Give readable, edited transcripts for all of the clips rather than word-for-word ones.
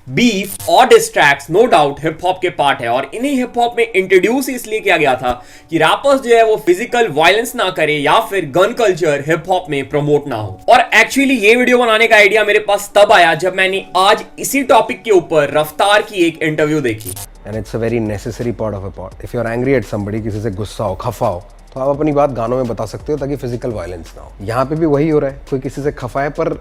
Beef और diss tracks no doubt hip hop के part है और इन्हें हिप हॉप में इंट्रोड्यूस इसलिए किया गया था कि रैपर्स जो है वो फिजिकल वायलेंस ना करे या फिर गन कल्चर हिप हॉप में प्रमोट ना हो। और एक्चुअली ये वीडियो बनाने का आइडिया मेरे पास तब आया जब मैंने आज इसी टॉपिक के ऊपर रफ्तार की एक इंटरव्यू देखी। And it's a very necessary part of a part. If you are angry at somebody, किसी से गुस्सा हो, खफा हो, तो आप अपनी बात गानों में बता सकते हो ताकि फिजिकल वायलेंस ना हो। यहाँ पे भी वही हो रहा है, कोई किसी से खफा है, पर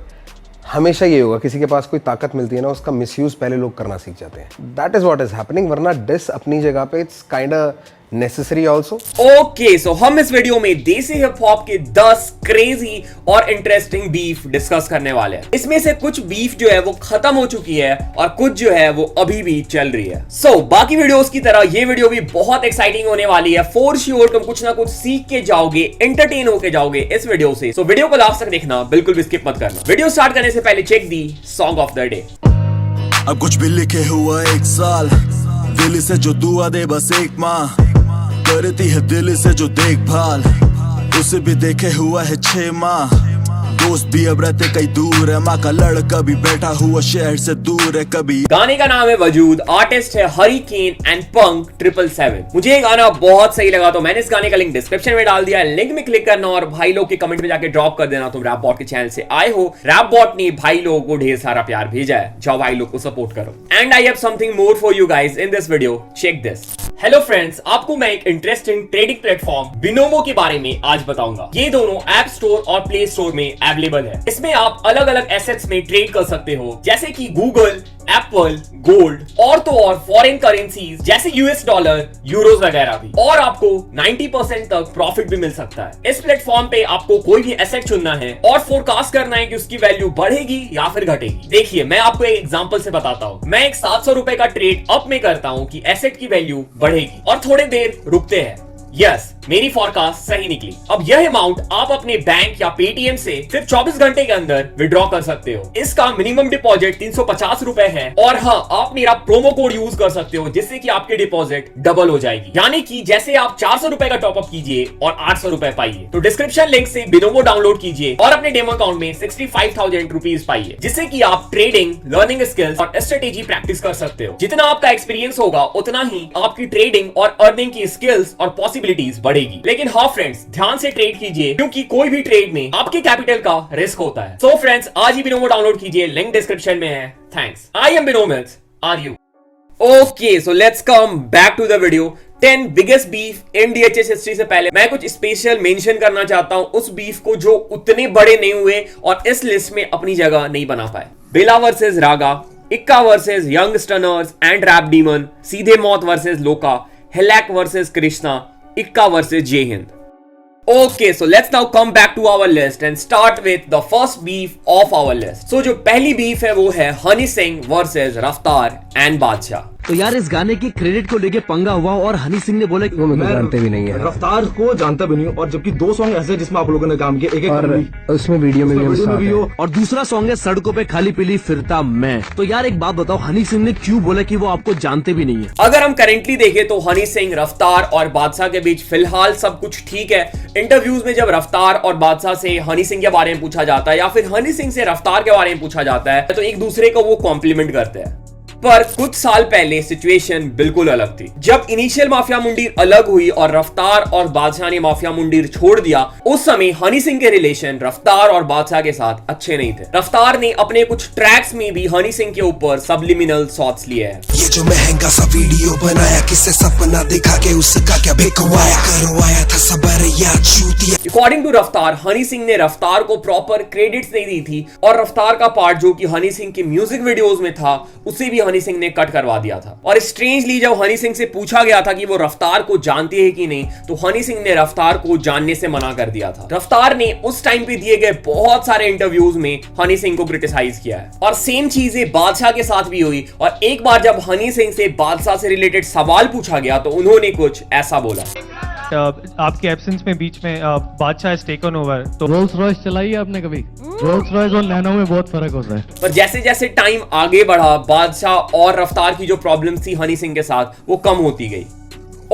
हमेशा ये होगा किसी के पास कोई ताकत मिलती है ना, उसका मिसयूज पहले लोग करना सीख जाते हैं। That is what is happening. वरना डिस अपनी जगह पे it's kinda necessary also. Okay, so हम इस वीडियो में देसी हिप हॉप के 10 क्रेजी और इंटरेस्टिंग बीफ डिस्कस करने वाले हैं। इसमें से कुछ बीफ जो है वो खत्म हो चुकी है और कुछ जो है वो अभी भी चल रही है। सो बाकी वीडियोस की तरह ये वीडियो भी बहुत एक्साइटिंग होने वाली है। फॉर श्योर तुम कुछ ना कुछ सीख के जाओगे, एंटरटेन होके जाओगे इस वीडियो से। सो वीडियो को लास्ट तक देखना, बिल्कुल भी स्किप मत करना। वीडियो स्टार्ट करने से पहले check the song of the day. अब कुछ भी लिखे हुआ एक साल, दिल से जो दुआ दे बस एक माँ, करती है दिल से जो देखभाल, उसे भी देखे हुआ है 6 माह। दोस्त भी अब रहते कई दूर है, माँ का लड़का भी बैठा हुआ शहर से दूर है कभी। गाने का नाम है वजूद, आर्टिस्ट है हरिकेन एंड पंक 777। मुझे ये गाना बहुत सही लगा तो मैंने इस गाने का लिंक डिस्क्रिप्शन में डाल दिया है। लिंक में क्लिक करना और भाई लोग के कमेंट में जाके ड्रॉप कर देना तुम रैप बॉट के चैनल से आए हो। रैप बॉट ने भाई लोगों को ढेर सारा प्यार भेजा है, जाओ भाई लोग को सपोर्ट करो। And I have something more for you guys in this video, check this. Hello friends, आपको मैं एक इंटरेस्टिंग ट्रेडिंग प्लेटफॉर्म बिनोमो के बारे में आज बताऊंगा। ये दोनों ऐप स्टोर और प्ले स्टोर में अवेलेबल है। इसमें आप अलग अलग एसेट्स में ट्रेड कर सकते हो, जैसे कि गूगल, एप्पल, गोल्ड और तो और फॉरेन करेंसीज जैसे यूएस डॉलर, यूरोज वगैरह भी। और आपको 90% तक प्रॉफिट भी मिल सकता है। इस प्लेटफॉर्म पे आपको कोई भी एसेट चुनना है और फोरकास्ट करना है कि उसकी वैल्यू बढ़ेगी या फिर घटेगी। देखिए, मैं आपको एक एग्जांपल से बताता हूँ। मैं एक 700 रुपए का ट्रेड अप में करता हूँ कि एसेट की वैल्यू बढ़ेगी और थोड़ी देर रुकते हैं। यस, मेरी फॉरकास्ट सही निकली। अब यह अमाउंट आप अपने बैंक या पेटीएम से सिर्फ 24 घंटे के अंदर विड्रॉ कर सकते हो। इसका मिनिमम डिपॉजिट 350 रुपए है और हाँ, आप मेरा प्रोमो कोड यूज कर सकते हो जिससे कि आपकी डिपॉजिट डबल हो जाएगी। यानी कि जैसे आप 400 रुपए का टॉपअप कीजिए और 800 रुपए पाइए। तो डिस्क्रिप्शन लिंक से बिनोमो डाउनलोड कीजिए और अपने डेमो अकाउंट में 65,000 रुपीज पाइए, जिससे कि आप ट्रेडिंग, लर्निंग स्किल्स और स्ट्रेटेजी प्रैक्टिस कर सकते हो। जितना आपका एक्सपीरियंस होगा उतना ही आपकी ट्रेडिंग और अर्निंग की स्किल्स और पॉसिबिलिटीज बढ़ेगी। लेकिन हाँ फ्रेंड्स, ध्यान से ट्रेड कीजिए क्योंकि कोई भी ट्रेड में आपके कैपिटल का रिस्क होता है। सो फ्रेंड्स, आज ही बिनोमो डाउनलोड कीजिए, लिंक डिस्क्रिप्शन में है। थैंक्स। आई एम बिनोमिल्स, are you? Okay, so let's come back to the video. 10 biggest beef in DHH history से पहले मैं कुछ स्पेशल मेंशन करना चाहता हूं उस बीफ को जो उतने बड़े नहीं हुए और इस लिस्ट में अपनी जगह नहीं बना पाए। बेला versus Raga, Ikka versus young stunners and rap demon, Seedhe Maut versus लोका, हिलैक वर्सेस कृष्णा, इक्का वर्सेस जय Hind. Okay, so let's now come back to our list and start with the first beef of our list. So जो पहली बीफ है वो है हनी सिंह वर्सेस रफ्तार and बादशाह। तो यार इस गाने की क्रेडिट को लेके पंगा हुआ और हनी सिंह ने बोला कि वो मैं जानते भी नहीं है, रफ्तार को जानता भी नहीं हूँ। और जबकि 2 सॉन्ग ऐसे जिसमें आप लोगों ने काम किया, एक और उसमें वीडियो में भी हो, और दूसरा सॉन्ग है सड़कों पे खाली पीली फिरता मैं। तो यार एक बात बताओ, हनी सिंह ने क्यों बोला कि वो आपको जानते भी नहीं है? अगर हम करेंटली देखें तो हनी सिंह, रफ्तार और बादशाह के बीच फिलहाल सब कुछ ठीक है। इंटरव्यूज में जब रफ्तार और बादशाह से हनी सिंह के बारे में पूछा जाता है या फिर हनी सिंह से रफ्तार के बारे में पूछा जाता है तो एक दूसरे को वो कॉम्प्लीमेंट करते हैं। पर कुछ साल पहले सिचुएशन बिल्कुल अलग थी। जब इनिशियल माफिया मुंडीर अलग हुई और रफ्तार और बादशाह ने माफिया मुंडीर छोड़ दिया, उस समय हनी सिंह के रिलेशन रफ्तार और बादशाह के साथ अच्छे नहीं थे। रफ्तार ने अपने कुछ ट्रैक्स में भी हनी सिंह के ऊपर सबलिमिनल शॉट्स लिए हैं। ये जो महंगा सा वीडियो बनाया, किसे सपना दिखा के उसका क्या बिकवाया, करवाया था सबर या चूतिया। अकॉर्डिंग टू रफ्तार, हनी सिंह ने रफ्तार को प्रॉपर क्रेडिट्स नहीं दी थी और रफ्तार का पार्ट जो कि हनी सिंह के म्यूजिक वीडियोस में था उसे भी हनी सिंह ने कट करवा दिया था। और स्ट्रेंजली जब हनी सिंह से पूछा गया था कि वो रफ्तार को जानते हैं कि नहीं, तो हनी सिंह ने रफ्तार को जानने से मना कर दिया था। रफ्तार ने उस टाइम पे दिए गए बहुत सारे इंटरव्यूज में हनी सिंह को क्रिटिसाइज किया है और सेम चीजें बादशाह के साथ भी हुई। और एक बार जब हनी सिंह से बादशाह से रिलेटेड सवाल पूछा गया तो उन्होंने कुछ ऐसा बोला। आपके एब्सेंस में बीच में बादशाह हैज टेकन ओवर। तो रोल्स रॉयस चलाई है आपने कभी? रोल्स रॉयस और नैनो में बहुत फर्क होता है। पर जैसे जैसे टाइम आगे बढ़ा, बादशाह और रफ्तार की जो प्रॉब्लम थी हनी सिंह के साथ वो कम होती गई।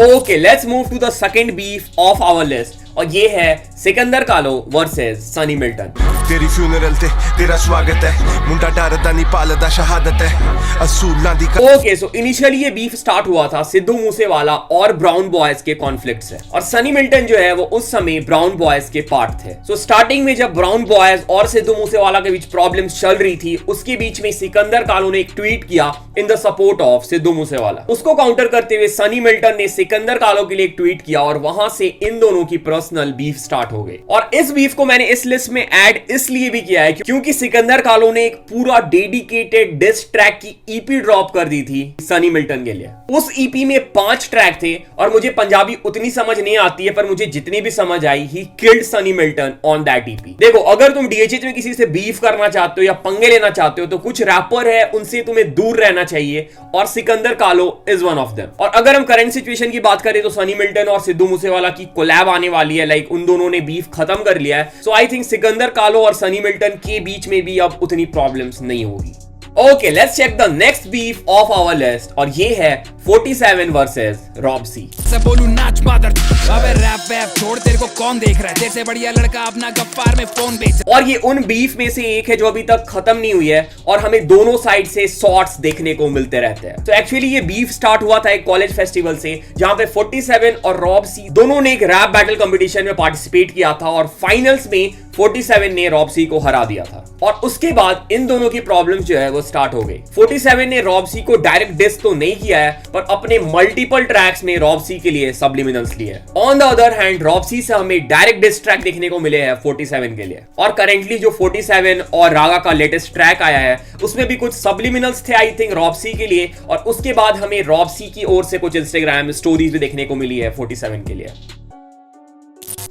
Okay, let's move to the second beef of our list और ये है सिकंदर कालो वर्सेस सनी मिल्टन। तेरी फ्यूनरल ते तेरा स्वागत है मुंडा डरदा नहीं पालदा शहादत है असूलां दी ओके सो इनिशियली ये बीफ स्टार्ट हुआ था सिद्धू मूसेवाला और ब्राउन बॉयज के कॉन्फ्लिक्ट से, और सनी मिल्टन जो है वो उस समय ब्राउन बॉयज के पार्ट थे। सो स्टार्टिंग में जब ब्राउन बॉयज और सिद्धू मूसेवाला के बीच प्रॉब्लम्स चल रही थी, उसके बीच में सिकंदर कालो ने एक ट्वीट किया in the support of Sidhu Moosewala. उसको काउंटर करते हुए सनी मिल्टन ने सिकंदर कालो के लिए एक ट्वीट किया और वहां से इन दोनों की पर्सनल बीफ स्टार्ट हो गई। और इस बीफ को मैंने इस लिस्ट में ऐड इसलिए भी किया है क्योंकि सिकंदर कालो ने एक पूरा डेडिकेटेड डिस ट्रैक की ईपी ड्रॉप कर दी थी सनी मिल्टन के लिए। उस ईपी में 5 ट्रैक थे और मुझे पंजाबी उतनी समझ नहीं आती है, पर मुझे जितनी भी समझ आई he killed Sunny Milton on that EP. देखो, अगर तुम डीएचएच में किसी से बीफ करना चाहते हो या पंगे लेना चाहते हो तो कुछ रैपर है उनसे तुम्हें दूर रहना चाहिए, और सिकंदर कालो इज वन ऑफ देम। और अगर हम करंट सिचुएशन की बात करें तो सनी मिल्टन और सिद्धू मूसेवाला की कोलैब आने वाली है, लाइक उन दोनों ने बीफ खत्म कर लिया है। सो आई थिंक सिकंदर कालो और सनी मिल्टन के बीच में भी अब उतनी प्रॉब्लम्स नहीं होगी। Okay, let's check the next beef of our list, और ये है 47 वर्सेस रॉबसी। बोलू नाच मादर, अबे रैप वैप छोड़, तेरे को कौन देख रहा है, तेरे से बढ़िया लड़का अपना गफ्फार में फोन बेच। और ये उन बीफ में से एक है जो अभी तक खत्म नहीं हुई है और हमें दोनों साइड से शॉट्स देखने को मिलते रहते हैं। तो एक्चुअली ये बीफ स्टार्ट हुआ था एक कॉलेज फेस्टिवल से, जहां पे 47 और रॉबसी दोनों ने एक रैप बैटल कंपटीशन में पार्टिसिपेट किया था और फाइनल्स में 47 ने रॉबसी को हरा दिया था। और उसके बाद इन दोनों की प्रॉब्लम्स जो है वो स्टार्ट हो गई। 47 ने रॉबसी को डायरेक्ट डिस तो नहीं किया है, पर अपने मल्टीपल ट्रैक्स में रॉबसी के लिए सब्लिमिनल्स लिए। ऑन द अदर हैंड रॉबसी से हमें डायरेक्ट डिस ट्रैक देखने को मिले हैं 47 के लिए। और करेंटली जो 47 और रागा का लेटेस्ट ट्रैक आया है उसमें भी कुछ सब्लिमिनल्स थे आई थिंक रॉबसी के लिए, और उसके बाद हमें रॉबसी की ओर से कुछ इंस्टाग्राम स्टोरीज भी देखने को मिली है 47 के लिए।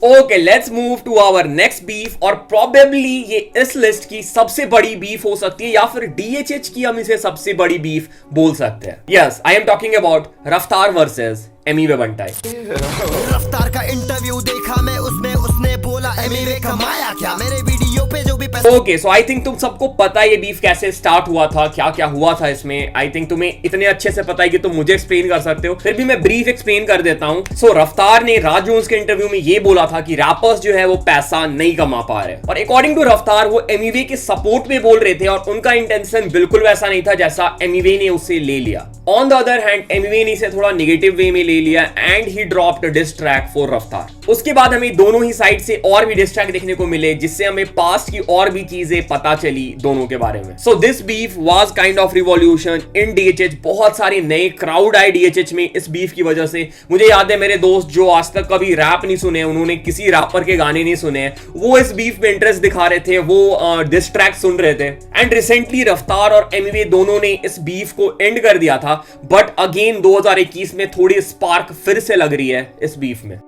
Okay, let's move to our next beef, और प्रोबेबली ये इस लिस्ट की सबसे बड़ी बीफ हो सकती है, या फिर डीएचएच की हम इसे सबसे बड़ी बीफ बोल सकते हैं। Yes, I am talking about रफ्तार वर्सेस एमिवे बंटाई। रफ्तार का इंटरव्यू देखा मैं, उसमें उसने बोला एमिवे कमाया क्या, मेरे वीडियो पे जो भी पैसे। ओके, सो आई थिंक तुम सबको पता है ये बीफ कैसे स्टार्ट हुआ था, क्या क्या हुआ था इसमें। आई थिंक तुम्हें इतने अच्छे से पता है कि तुम मुझे एक्सप्लेन कर सकते हो, फिर भी मैं ब्रीफ एक्सप्लेन कर देता हूं। सो रफ्तार ने राज जोन्स के इंटरव्यू में ये बोला था कि रैपर्स जो है वो पैसा नहीं कमा पा रहे, और अकॉर्डिंग टू रफ्तार वो एमिवे के सपोर्ट में बोल रहे थे, और उनका इंटेंशन बिल्कुल वैसा नहीं था जैसा एमिवे ने उसे ले लिया। On the other hand Emiway ने इसे थोड़ा नेगेटिव वे में ले लिया and he dropped diss track for रफ्तार। उसके बाद हमें दोनों ही साइड से और भी डिस ट्रैक देखने को मिले, जिससे हमें पास्ट की और भी चीजें पता चली दोनों के बारे में। So this beef was kind of revolution in DHH. बहुत सारे नए क्राउड आए डीएचएच में इस बीफ की वजह से। मुझे याद है मेरे दोस्त जो आज तक कभी रैप नहीं सुने, उन्होंने किसी रैपर के गाने नहीं सुने, वो इस बीफ में इंटरेस्ट दिखा रहे थे, वो डिस ट्रैक सुन रहे थे। एंड रिसेंटली रफ्तार और एमिवे दोनों ने इस बीफ को एंड कर दिया था, बट अगेन 2021 में थोड़ी स्पार्क फिर से लग रही है इस बीफ में।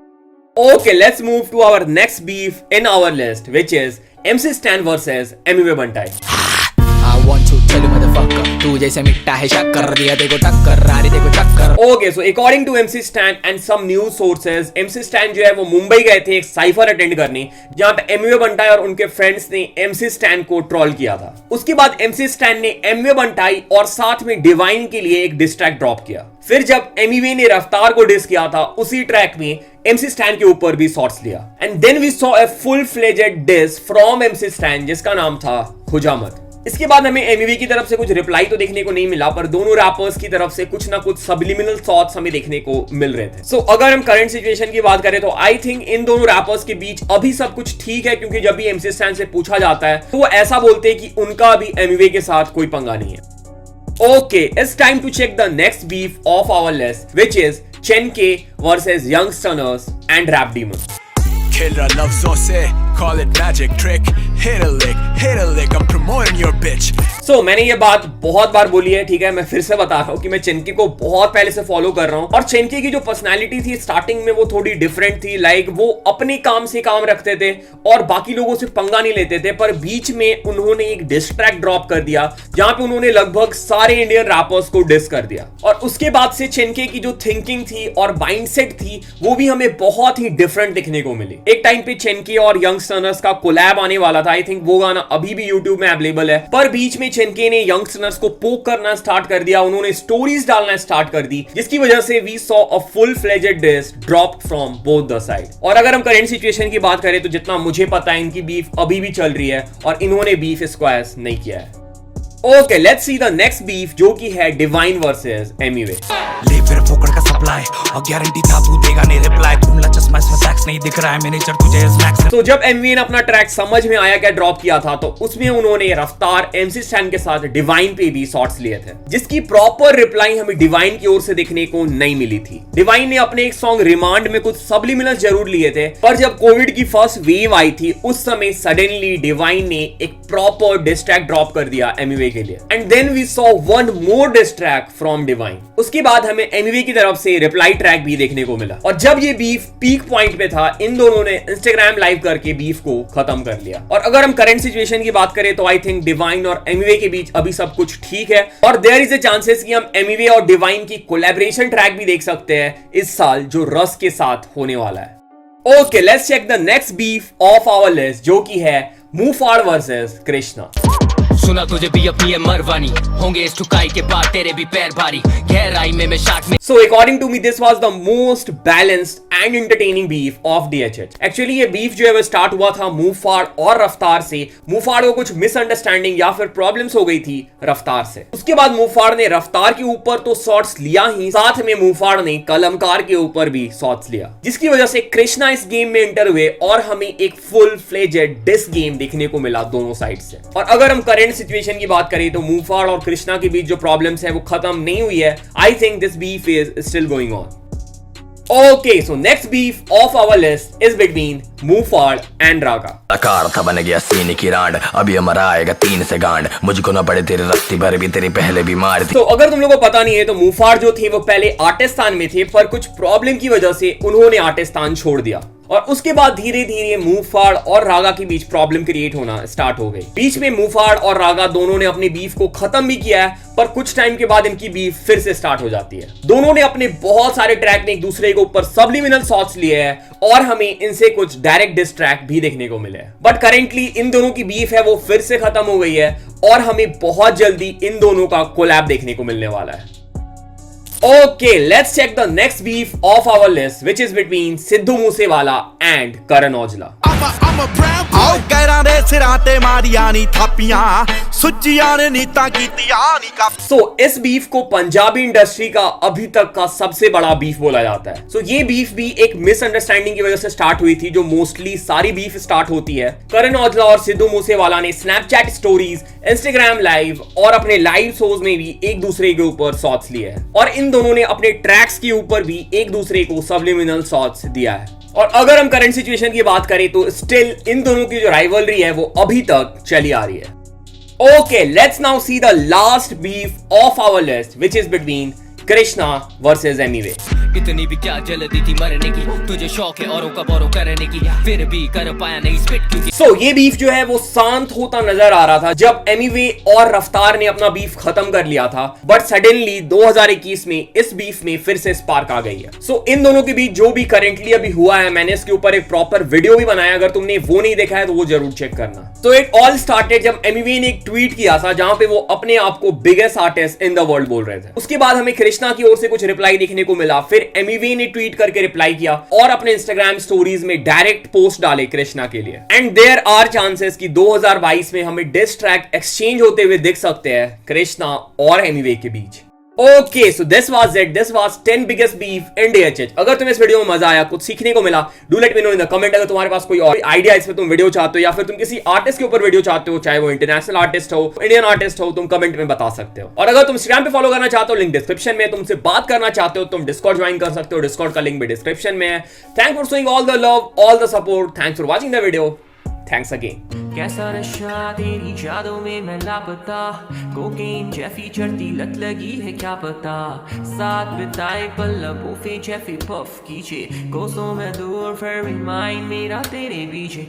Okay, let's move to our next beef in our list, which is MC Stan versus Emiway Bantai. I want to tell you motherfucker, तू जैसे मिट्टा है शक्कर, दिया देखो टक्कर, रारी देखो चक्कर। Okay, so according to MC Stan and some news sources, MC Stan जो है वो मुंबई गए थे एक साइफर अटेंड करने, जहां पे एमिवे बंटाई और उनके फ्रेंड्स ने MC Stan को ट्रोल किया था। उसके बाद MC Stan ने एमिवे बंटाई और साथ में डिवाइन के लिए एक डिस ट्रैक ड्रॉप किया। फिर जब एमिवे ने रफ्तार को डिस किया था, उसी ट्रैक में MC Stan के ऊपर भी शॉट्स लिया। And then we saw a full fledged diss from MC Stan जिसका नाम था खुजामत। इसके बाद हमें एमिवे की तरफ से कुछ रिप्लाई तो देखने को नहीं मिला, पर दोनों रैपर्स की तरफ से कुछ ना कुछ सब्लिमिनल थॉट्स हमें देखने को मिल रहे थे। सो अगर हम करंट सिचुएशन की बात करें तो आई थिंक इन दोनों रैपर्स के बीच अभी सब कुछ ठीक है, क्योंकि जब भी MC Stan से पूछा जाता है तो वो ऐसा बोलते हैं कि उनका अभी एमिवे के साथ कोई पंगा नहीं है। Okay, it's time to check the next beef of our list, which is Chen K versus Young Stunners and Rap Demon. खेल रहा लफ्जों से, call it magic trick, hit a lick, I'm promoting your bitch। So, मैंने ये बात बहुत बार बोली है, ठीक है, मैं फिर से बता रहा हूँ कि मैं चेनके को बहुत पहले से फॉलो कर रहा हूँ, और चेनके की जो पर्सनालिटी थी स्टार्टिंग में वो थोड़ी डिफरेंट थी। लाइक वो अपने काम से काम रखते थे और बाकी लोगों से पंगा नहीं लेते थे, पर बीच में उन्होंने एक डिस ट्रैक ड्रॉप कर दिया जहां पे उन्होंने लगभग सारे इंडियन रैपर्स को डिस कर दिया। और उसके बाद से चेनके की जो थिंकिंग थी और माइंडसेट थी वो भी हमें बहुत ही डिफरेंट दिखने को मिली। एक टाइम पे चेनके और यंग स्टर्नर्स का कोलैब आने वाला था, आई थिंक वो गाना अभी भी यूट्यूब में अवेलेबल है, पर बीच में चिनके ने यंगस्टर्स को पोक करना स्टार्ट कर दिया, उन्होंने स्टोरीज डालना स्टार्ट कर दी, जिसकी वजह से we saw a full fledged diss dropped from both the side. और अगर हम करंट सिचुएशन की बात करें तो जितना मुझे पता है इनकी बीफ अभी भी चल रही है और इन्होंने बीफ स्क्वायर्स नहीं किया है। Okay, let's see the next beef जो कि है डिवाइन वर्सेस एमिवे। ले फिर फोकड़ का सप्लाई और गारंटी था तू देगा नहीं रिप्लाई, घूमला चश्मा इसमें टैक्स नहीं दिख रहा है मैनेजर तुझे इस मैक्स। तो जब एमिवे ने अपना ट्रैक समझ में आया क्या ड्रॉप किया था तो उसमें उन्होंने रफ्तार MC स्टैन के साथ डिवाइन पे भी शॉट्स लिए थे, जिसकी प्रॉपर रिप्लाई हमें डिवाइन की ओर से देखने को नहीं मिली थी। डिवाइन ने अपने एक सॉन्ग रिमांड में कुछ सब्लिमिनल जरूर लिए थे, पर जब कोविड की फर्स्ट वेव आई थी उस समय सडनली डिवाइन ने एक प्रॉपर डिस ट्रैक ड्रॉप कर दिया एमिवे के लिए, and then we saw one more diss track from Divine. उसके बाद हमें एमिवे की तरफ से रिप्लाई ट्रैक भी देखने को मिला, और जब ये बीफ पीक पॉइंट पे था इन दोनों ने इंस्टाग्राम लाइव करके बीफ को खत्म कर लिया। और अगर हम करंट सिचुएशन की बात करें तो आई थिंक डिवाइन और एमिवे के बीच अभी सब कुछ ठीक है, और देयर इज अ चांसेस कि हम एमिवे और डिवाइन की कोलैबोरेशन ट्रैक भी देख सकते हैं इस साल जो रस के साथ होने वाला है। Okay, let's check the next beef of our list जो कि है मुफाड़ वर्सेस कृष्णा। सुना तुझे भी अपनी है मरवानी, होंगे इस ठुकाई के बाद तेरे भी पैर भारी, गहराई में मैं शार्क में। So according to me this was the most balanced and entertaining beef of DHH. Actually ये beef जो है वो स्टार्ट हुआ था मुफाड़ और रफ्तार से। मुफाड़ को कुछ मिसअंडरस्टैंडिंग या फिर प्रॉब्लम्स हो गई थी रफ्तार से। उसके बाद मुफाड़ ने रफ्तार के ऊपर तो शॉट्स लिया ही, साथ में मुफाड़ ने कलमकार के ऊपर भी शॉट्स लिया, जिसकी वजह से कृष्णा इस गेम में एंटर हुए और हमें एक फुल फ्लेजेड डिस गेम देखने को मिला दोनों साइड से। और अगर हम करंट सिचुएशन की बात करें तो मुफाड़ और कृष्णा के बीच जो प्रॉब्लम्स है वो खत्म नहीं हुई है। I think this beef is still going on. Okay, so next beef of our list is between Muhfaad and रागा। आकार था बन गया सीने की रांड, अभी हमारा आएगा 3 से गांड, मुझको ना पड़े तेरे रस्ती भर भी तेरी पहले भी मार थी। तो अगर तुम लोगों को पता नहीं है तो मुफाड़ जो थे वो पहले आर्टिस्तान में थे, पर कुछ प्रॉब्लम की वजह से उन्होंने आर्टिस्तान छोड़ दिया, और उसके बाद धीरे धीरे मुफाड़ और रागा के बीच प्रॉब्लम क्रिएट होना स्टार्ट हो गई। बीच में मुफाड़ और रागा दोनों ने अपने बीफ को खत्म भी किया है, पर कुछ टाइम के बाद इनकी बीफ फिर से स्टार्ट हो जाती है। दोनों ने अपने बहुत सारे ट्रैक में एक दूसरे के ऊपर सब्लिमिनल शॉट्स लिए हैं, और हमें इनसे कुछ डायरेक्ट डिस ट्रैक भी देखने को मिले हैं। बट करेंटली इन दोनों की बीफ है वो फिर से खत्म हो गई है, और हमें बहुत जल्दी इन दोनों का कोलैब देखने को मिलने वाला है। Okay, let's check the next beef of our list, which is between Sidhu Moosewala and Karan Aujla. So इस बीफ को पंजाबी इंडस्ट्री का अभी तक का सबसे बड़ा बीफ बोला जाता है। So ये बीफ भी एक मिसअंडरस्टैंडिंग की वजह से स्टार्ट हुई थी, जो मोस्टली सारी बीफ स्टार्ट होती है। करण औजला और सिद्धू मूसेवाला ने स्नैपचैट स्टोरीज, इंस्टाग्राम लाइव और अपने लाइव शोज में भी एक दूसरे के ऊपर शॉट्स लिए हैं, और इन दोनों ने अपने ट्रैक्स के ऊपर भी एक दूसरे को सब्लिमिनल शॉट्स दिया है। और अगर हम करंट सिचुएशन की बात करें तो स्टिल इन दोनों की जो राइवलरी है वो अभी तक चली आ रही है। Okay, let's now see the last beef of our list which is between Krishna versus Emiway. इतनी भी क्या जल्दी थी मरने की, तुझे शौक है औरों का बोरो करने की, फिर भी कर पाया नहीं स्पिट क्योंकि। सो ये बीफ जो है वो शांत होता नजर आ रहा था जब एमिवे और रफ्तार ने अपना बीफ खत्म कर लिया था, बट सडनली 2021 में इस बीफ में फिर से स्पार्क आ गई है। सो इन दोनों के बीच जो भी करेंटली अभी हुआ है, मैंने इसके ऊपर एक प्रॉपर वीडियो भी बनाया, अगर तुमने वो नहीं देखा है तो वो जरूर चेक करना। तो इट ऑल स्टार्टेड जब एमिवे ने एक ट्वीट किया था जहां पे वो अपने आप को biggest artist in the world बोल रहे थे। उसके बाद हमें कृष्णा की ओर से कुछ रिप्लाई देखने को मिला, फिर एमिवे ने ट्वीट करके रिप्लाई किया और अपने इंस्टाग्राम स्टोरीज में डायरेक्ट पोस्ट डाले कृष्णा के लिए। एंड देयर आर चांसेस कि 2022 में हमें डिस ट्रैक एक्सचेंज होते हुए दिख सकते हैं कृष्णा और एमिवे के बीच। Okay, so this was it, this was 10 biggest beef in DHH। अगर तुम्हें इस वीडियो में मजा आया, कुछ सीखने को मिला, do let me know in the comment. अगर तुम्हारे पास कोई और आइडिया इसमें तुम वीडियो चाहते हो, या फिर तुम किसी आर्टिस्ट के ऊपर वीडियो चाहते हो, चाहे वो इंटरनेशनल आर्टिस्ट हो, इंडियन आर्टिस्ट हो, तुम कमेंट में बता सकते हो। और अगर तुम इंस्टाग्राम पे फॉलो करना चाहते हो, लिंक डिस्क्रिप्शन में। तुमसे बात करना चाहते हो तुम डिस्कॉर्ड ज्वाइन कर सकते हो, डिस्कॉर्ड का लिंक भी डिस्क्रिप्शन में है। Thanks for showing all the love, all the support, thanks for watching the video, thanks again. कैसा नशा तेरी यादों में मैं लापता, कोकेन जैफी चढ़ती लत लगी है क्या पता, साथ बिताए पल लबों पे जैफी पफ कीजिए, कोसों में दूर फिर भी माइंड मेरा तेरे पीछे।